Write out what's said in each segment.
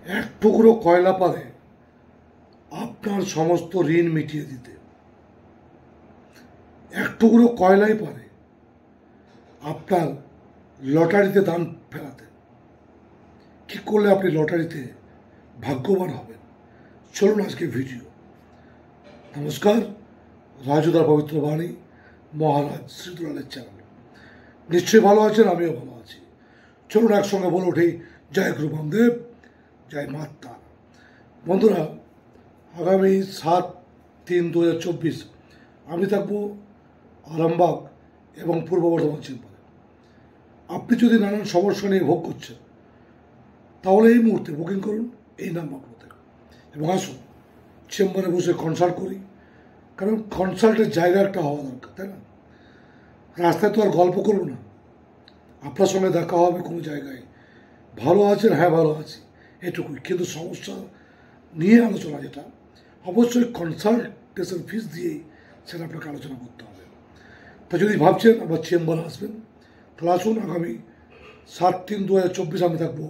এক টুকরো কয়লা পারে আপনার সমস্ত ঋণ মিটিয়ে দিতে। এক টুকরো কয়লাই পারে আপনার লটারিতে দান ফেরাতে। কি করলে আপনি লটারিতে ভাগ্যবান হবেন, চলুন আজকে ভিডিও। নমস্কার, রাজুদার পবিত্র বাণী মহারাজ শ্রীদুলালের চ্যানেল। নিশ্চয়ই ভালো আছেন, আমিও ভালো আছি। চলুন একসঙ্গে বলে উঠি, জয় গুরু বামদেব, জয় মাতা। বন্ধুরা, আগামী 7/3/2024 আমি থাকবো আরামবাগ এবং পূর্ব বর্ধমান চেম্বারে। আপনি যদি নানান সমস্যা নিয়ে ভোগ করছেন, তাহলে এই মুহূর্তে বুকিং করুন এই নাম্বারগুলোতে এবং আসুন চেম্বারে বসে কনসাল্ট করি। কারণ কনসাল্টের জায়গা একটা হওয়া দরকার, তাই না? রাস্তায় তো আর গল্প করবো না, আপনার সঙ্গে দেখা হবে কোনো জায়গায়। ভালো আছেন? হ্যাঁ ভালো আছি, এটুকুই। কিন্তু সমস্যা নিয়ে আলোচনা যেটা, অবশ্যই কনসালটেশন ফিস দিয়েই সেটা আপনাকে আলোচনা করতে হবে। তা যদি ভাবছেন আবার চেম্বারে আসবেন, তাহলে আসুন। আগামী 7/3/2024 আমি থাকবো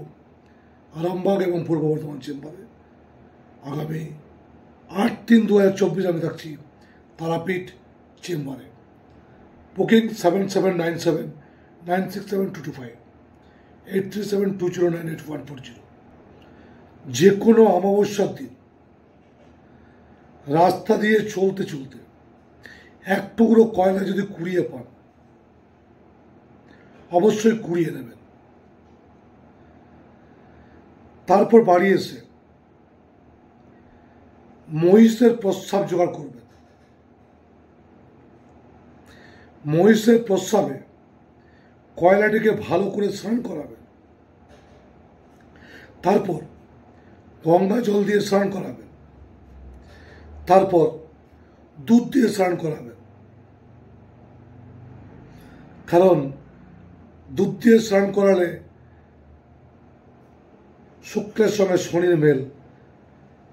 আরামবাগ এবং পূর্ব বর্ধমান চেম্বারে। আগামী 8/3/2024 আমি থাকছি তারাপীঠ চেম্বারে। বুকিং 7797967225 8372098140। যে কোনো অমাবস্যার দিন রাস্তা দিয়ে চলতে চলতে এক টুকরো কয়লা যদি কুড়িয়ে পান, অবশ্যই কুড়িয়ে নেবেন। তারপর বাড়ি এসে মহিষের প্রস্রাব জোগাড় করবেন। মহিষের প্রস্রাবে কয়লাটিকে ভালো করে স্নান করাবেন। তারপর গঙ্গা জল দিয়ে স্নান করাবেন। তারপর দুধ দিয়ে স্নান করাবেন। কারণ দুধ দিয়ে স্নান করালে শুক্রের সঙ্গে শনির মেল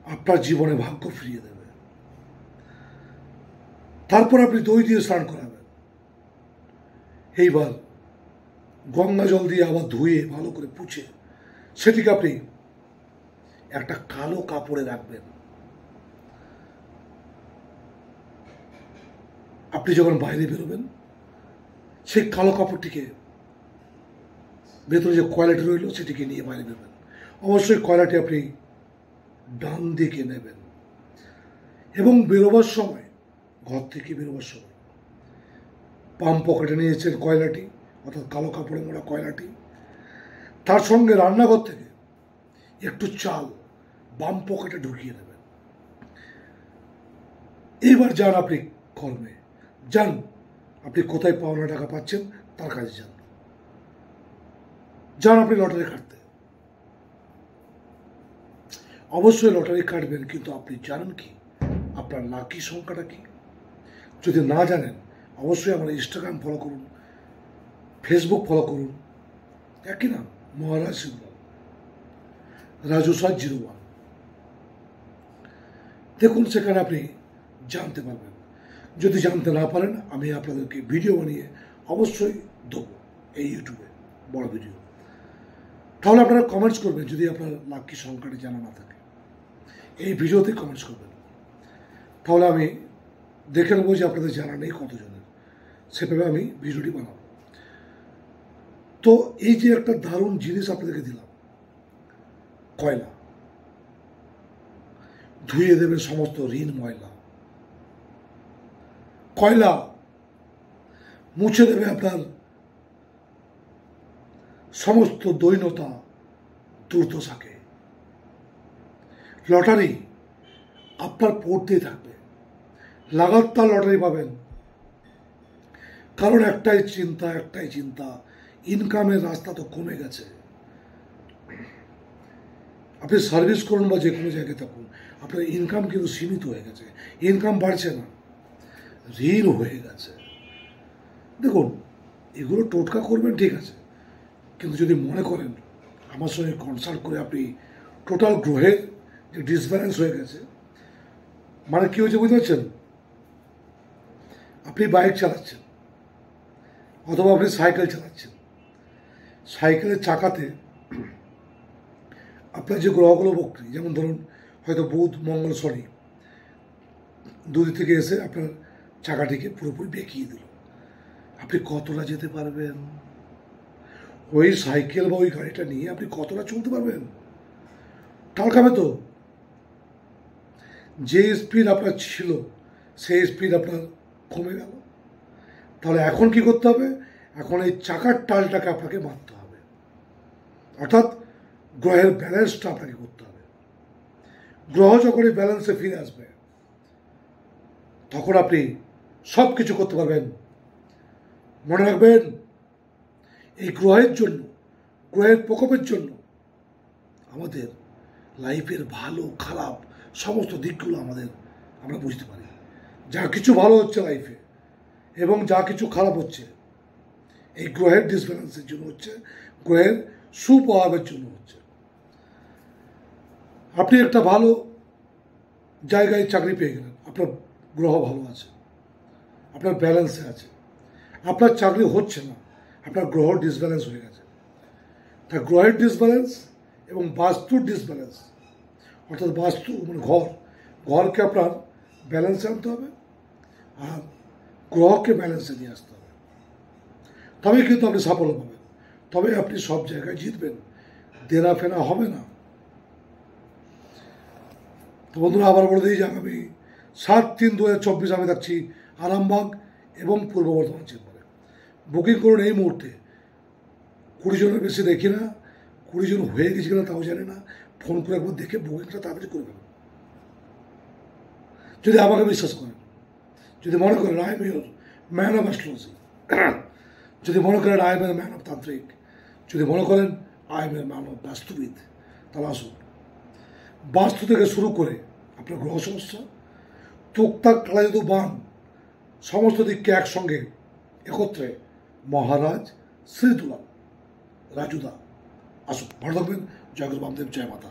আপনার জীবনে ভাগ্য ফিরিয়ে দেবে। তারপর আপনি দই দিয়ে স্নান করাবেন। এইবার গঙ্গা জল দিয়ে আবার ধুয়ে ভালো করে পুছে সেটিকে আপনি একটা কালো কাপড়ে রাখবেন। আপনি যখন বাইরে বেরোবেন, সেই কালো কাপড়টিকে, ভেতরে যে কয়লাটি রইল সেটিকে নিয়ে বাইরে বেরোবেন। অবশ্যই কয়লাটি আপনি ডান দিকে নেবেন এবং বেরোবার সময়, ঘর থেকে বেরোবার সময় পাম পকেটে নিয়েছেন কয়লাটি, অর্থাৎ কালো কাপড়ে মোড়া কয়লাটি। তার সঙ্গে রান্নাঘর থেকে একটু চাল বাম পকেটে ঢুকিয়ে দেবেন। এইবার যান আপনি কর্মে, যান আপনি কোথায় পাওনা টাকা পাচ্ছেন তার কাজে যান। যান আপনি লটারি কাটতে। অবশ্যই লটারি কাটবেন, কিন্তু আপনি জানেন কি আপনার লাকি সংখ্যাটা কি? যদি না জানেন, অবশ্যই আমার ইনস্টাগ্রাম ফলো করুন, ফেসবুক ফলো করুন, একই নাম মহারাজ শ্রীদুলাল, রাজু701। দেখুন, সেখানে আপনি জানতে পারবেন। যদি জানতে না পারেন, আমি আপনাদেরকে ভিডিও বানিয়ে অবশ্যই দেবো এই ইউটিউবে, বড় ভিডিও। তাহলে আপনারা কমেন্টস করবেন যদি আপনার লাকি সংখ্যাটি জানা না থাকে, এই ভিডিওতে কমেন্টস করবেন। তাহলে আমি দেখে নেবো যে আপনাদের জানা নেই কতজনের, সেভাবে আমি ভিডিওটি বানাবো। তো এই যে একটা দারুণ জিনিস আপনাদেরকে দিলাম, কয়লা ধুয়ে দেবে সমস্ত ঋণ ময়লা। কয়লা মুছে দেবে আপনার সমস্ত দৈন্যতা, দুর্দশাকে। লটারি আপনার পড়তেই থাকবে, লাগাতার লটারি পাবেন। কারণ একটাই চিন্তা, ইনকামের রাস্তা তো কমে গেছে। আপনি সার্ভিস করুন বা যে কোনো জায়গায় থাকুন, আপনার ইনকাম কিন্তু সীমিত হয়ে গেছে, ইনকাম বাড়ছে না, ঋণ হয়ে গেছে। দেখুন, এগুলো টোটকা করবেন ঠিক আছে, কিন্তু যদি মনে করেন আমার সঙ্গে কনসাল্ট করে আপনি টোটাল গ্রহের যে ডিসব্যালেন্স হয়ে গেছে, মানে কী হয়েছে বুঝতে পারছেন? আপনি বাইক চালাচ্ছেন অথবা আপনি সাইকেল চালাচ্ছেন, সাইকেলের চাকাতে আপনার যে গ্রহগুলো বক্রী, যেমন ধরুন হয়তো বুধ, মঙ্গল, শনি দুদিক থেকে এসে আপনার চাকাটিকে পুরোপুরি বেঁকিয়ে দিল, আপনি কতটা যেতে পারবেন? ওই সাইকেল বা ওই গাড়িটা নিয়ে আপনি কতটা চলতে পারবেন? টাল খাবে তো। যে স্পিড আপনার ছিল সেই স্পিড আপনার কমে গেল। তাহলে এখন কি করতে হবে? এখন এই চাকার টালটাকে আপনাকে মারতে হবে, অর্থাৎ গ্রহের ব্যালেন্সটা আপনাকে করতে হবে। গ্রহ যখন এই ব্যালেন্সে ফিরে আসবে তখন আপনি সব কিছু করতে পারবেন। মনে রাখবেন, এই গ্রহের জন্য, গ্রহের প্রকোপের জন্য আমাদের লাইফের ভালো খারাপ সমস্ত দিকগুলো আমরা বুঝতে পারি। যা কিছু ভালো হচ্ছে লাইফে এবং যা কিছু খারাপ হচ্ছে এই গ্রহের ডিসব্যালেন্সের জন্য হচ্ছে, গ্রহের সুপ্রভাবের জন্য হচ্ছে। আপনি একটা ভালো জায়গায় চাকরি পেয়ে গেলেন, আপনার গ্রহ ভালো আছে, আপনার ব্যালেন্সে আছে। আপনার চাকরি হচ্ছে না, আপনার গ্রহ ডিসব্যালেন্স হয়ে গেছে। তা গ্রহের ডিসব্যালেন্স এবং বাস্তুর ডিসব্যালেন্স, অর্থাৎ বাস্তু মানে ঘরকে আপনার ব্যালেন্সে আনতে হবে আর গ্রহকে ব্যালেন্সে নিয়ে আসতে হবে, তবে কিন্তু আপনি সাফল্য পাবেন, তবে আপনি সব জায়গায় জিতবেন, দেনা ফেনা হবে না। তো বন্ধুরা, আবার বলে দিই যে আগামী 7/3/2024 আমি থাকছি আরামবাগ এবং পূর্ব বর্ধমান চেম্বারে। বুকিং করুন এই মুহূর্তে। 20 জনের বেশি দেখি না, 20 জন হয়ে গেছে কিনা তাও জানি না। ফোন করে একবার দেখে বুকিংটা তাড়াতাড়ি করে ফেলুন, যদি আমাকে বিশ্বাস করেন। যদি মনে করেন I am your man of astrology, যদি মনে করেন আই এম এর ম্যান অফ তান্ত্রিক, যদি মনে করেন আই এম এর ম্যান অফ বাস্তুবিদ, তাহলে আসুন। বাস্তু থেকে শুরু করে আপনার গ্রহ সমস্যা, টুকটাক কালাজাদু বান, সমস্ত দিককে একসঙ্গে একত্রে মহারাজ শ্রী দুলাল রাজুদা। আসুন, ভালো থাকবেন। জয় গুরু বামদেব, জয় মাতা।